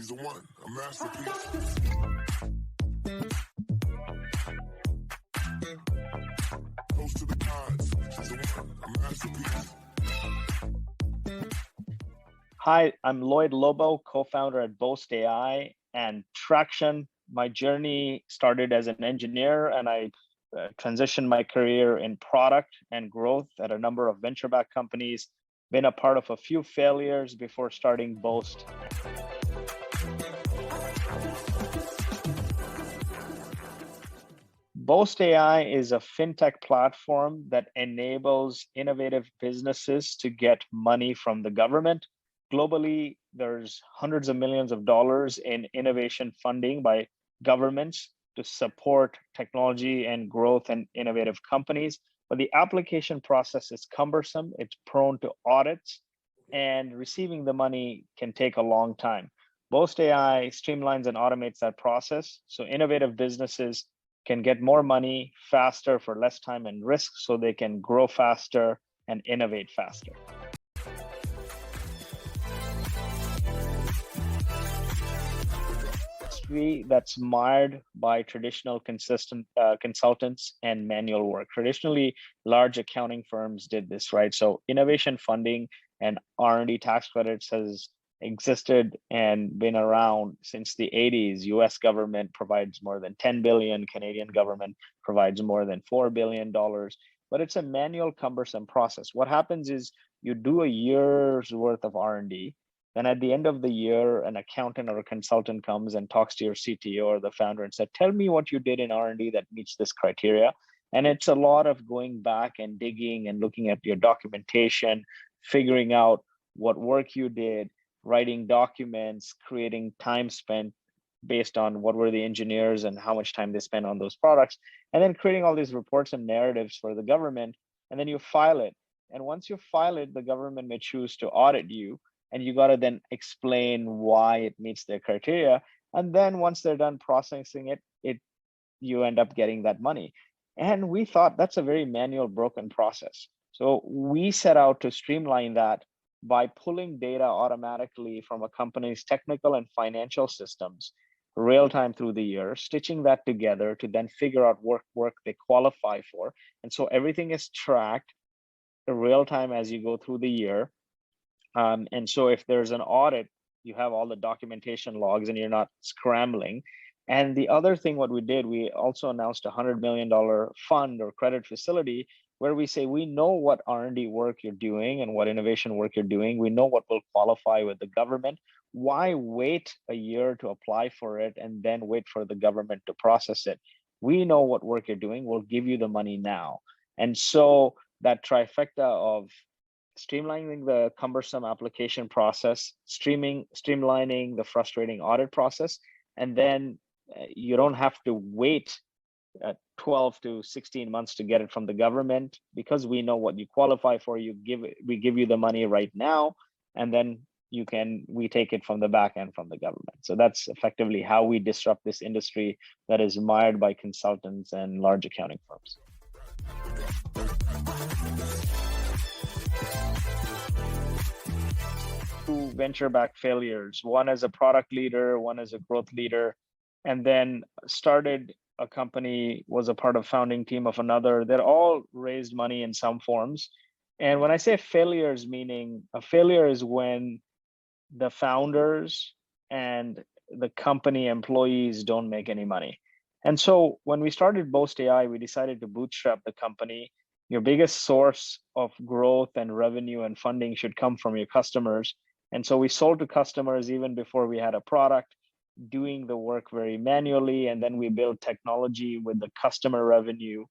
She's the one, a masterpiece. Close to the gods. She's the one, a masterpiece. Hi, I'm Lloyed Lobo, co-founder at Boast AI and Traction. My journey started as an engineer, and I transitioned my career in product and growth at a number of venture-backed companies. Been a part of a few failures before starting Boast. Boast AI is a fintech platform that enables innovative businesses to get money from the government. Globally, there's hundreds of millions of dollars in innovation funding by governments to support technology and growth and innovative companies. But the application process is cumbersome, it's prone to audits, and receiving the money can take a long time. Boast AI streamlines and automates that process so innovative businesses can get more money faster for less time and risk, so they can grow faster and innovate faster. That's mired by traditional consultants and manual work. Traditionally, large accounting firms did this, right? So innovation funding and R&D tax credits has existed and been around since the 80s. US government provides more than 10 billion, Canadian government provides more than $4 billion, but it's a manual, cumbersome process. What happens is you do a year's worth of R&D, then at the end of the year, an accountant or a consultant comes and talks to your CTO or the founder and said, tell me what you did in R&D that meets this criteria. And it's a lot of going back and digging and looking at your documentation, figuring out what work you did, writing documents, creating time spent based on what were the engineers and how much time they spent on those products, and then creating all these reports and narratives for the government, and then you file it. And once you file it, the government may choose to audit you, and you got to then explain why it meets their criteria. And then once they're done processing it, you end up getting that money. And we thought that's a very manual, broken process. So we set out to streamline that by pulling data automatically from a company's technical and financial systems real time through the year, stitching that together to then figure out what work they qualify for. And so everything is tracked real time as you go through the year. And so if there's an audit, you have all the documentation logs and you're not scrambling. And the other thing, what we did, we also announced a $100 million fund or credit facility where we say, we know what R&D work you're doing and what innovation work you're doing. We know what will qualify with the government. Why wait a year to apply for it and then wait for the government to process it? We know what work you're doing. We'll give you the money now. And so that trifecta of streamlining the cumbersome application process, streamlining the frustrating audit process, and then you don't have to wait 12 to 16 months to get it from the government, because we know what you qualify for. We give you the money right now, and then we take it from the back end from the government. So that's effectively how we disrupt this industry that is mired by consultants and large accounting firms. Two venture-backed failures, one as a product leader, one as a growth leader, and then started a company, was a part of founding team of another. They're all raised money in some forms. And when I say failures, meaning a failure is when the founders and the company employees don't make any money. And so when we started Boast AI, we decided to bootstrap the company. Your biggest source of growth and revenue and funding should come from your customers. And so we sold to customers even before we had a product, doing the work very manually. And then we built technology with the customer revenue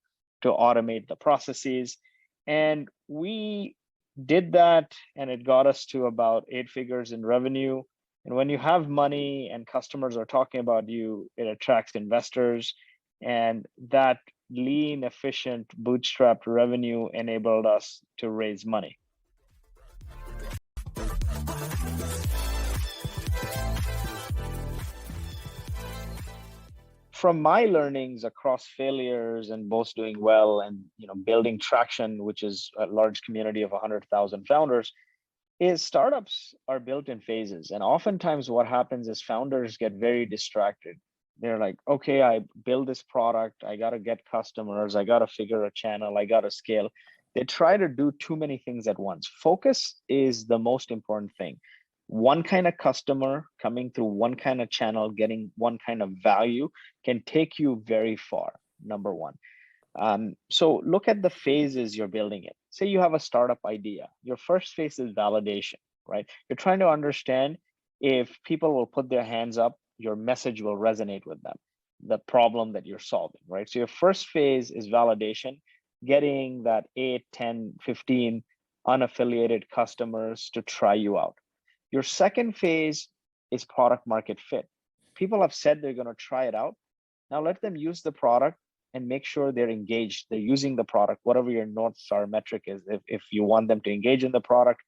to automate the processes. And we did that, and it got us to about 8 figures in revenue. And when you have money and customers are talking about you, it attracts investors. And that lean, efficient, bootstrapped revenue enabled us to raise money. From my learnings across failures and Boast doing well and building Traction, which is a large community of 100,000 founders, is startups are built in phases. And oftentimes what happens is founders get very distracted. They're like, okay, I build this product, I got to get customers, I got to figure a channel, I got to scale. They try to do too many things at once. Focus is the most important thing. One kind of customer coming through one kind of channel, getting one kind of value can take you very far, number one. So look at the phases you're building it. Say you have a startup idea. Your first phase is validation, right? You're trying to understand if people will put their hands up, your message will resonate with them, the problem that you're solving, right? So your first phase is validation, getting that 8, 10, 15 unaffiliated customers to try you out. Your second phase is product market fit. People have said they're going to try it out. Now let them use the product and make sure they're engaged. They're using the product, whatever your North Star metric is. If you want them to engage in the product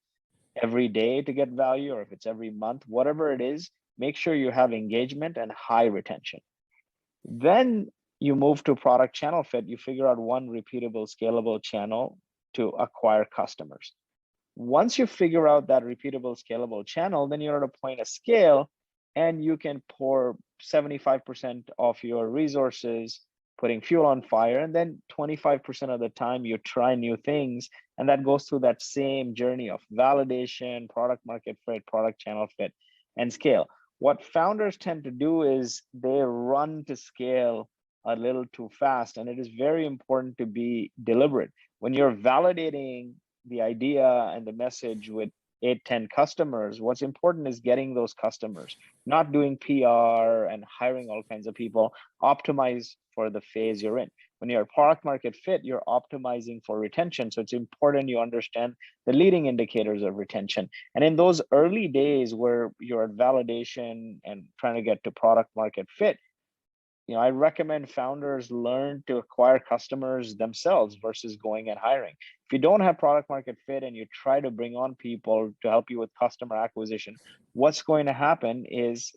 every day to get value, or if it's every month, whatever it is, make sure you have engagement and high retention. Then you move to product channel fit. You figure out one repeatable, scalable channel to acquire customers. Once you figure out that repeatable, scalable channel, then you're at a point of scale and you can pour 75% of your resources putting fuel on fire, and then 25% of the time you try new things, and that goes through that same journey of validation, product market fit, product channel fit, and scale. What founders tend to do is they run to scale a little too fast, and it is very important to be deliberate. When you're validating the idea and the message with 8, 10 customers, what's important is getting those customers, not doing PR and hiring all kinds of people. Optimize for the phase you're in. When you're product market fit, you're optimizing for retention. So it's important you understand the leading indicators of retention. And in those early days where you're at validation and trying to get to product market fit, I recommend founders learn to acquire customers themselves versus going and hiring. If you don't have product market fit and you try to bring on people to help you with customer acquisition, what's going to happen is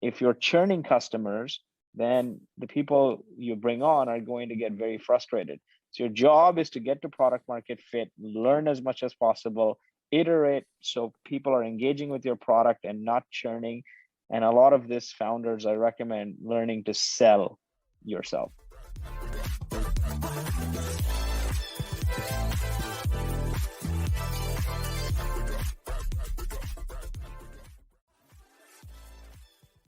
if you're churning customers, then the people you bring on are going to get very frustrated. So your job is to get to product market fit, learn as much as possible, iterate so people are engaging with your product and not churning. And a lot of this founders, I recommend learning to sell yourself.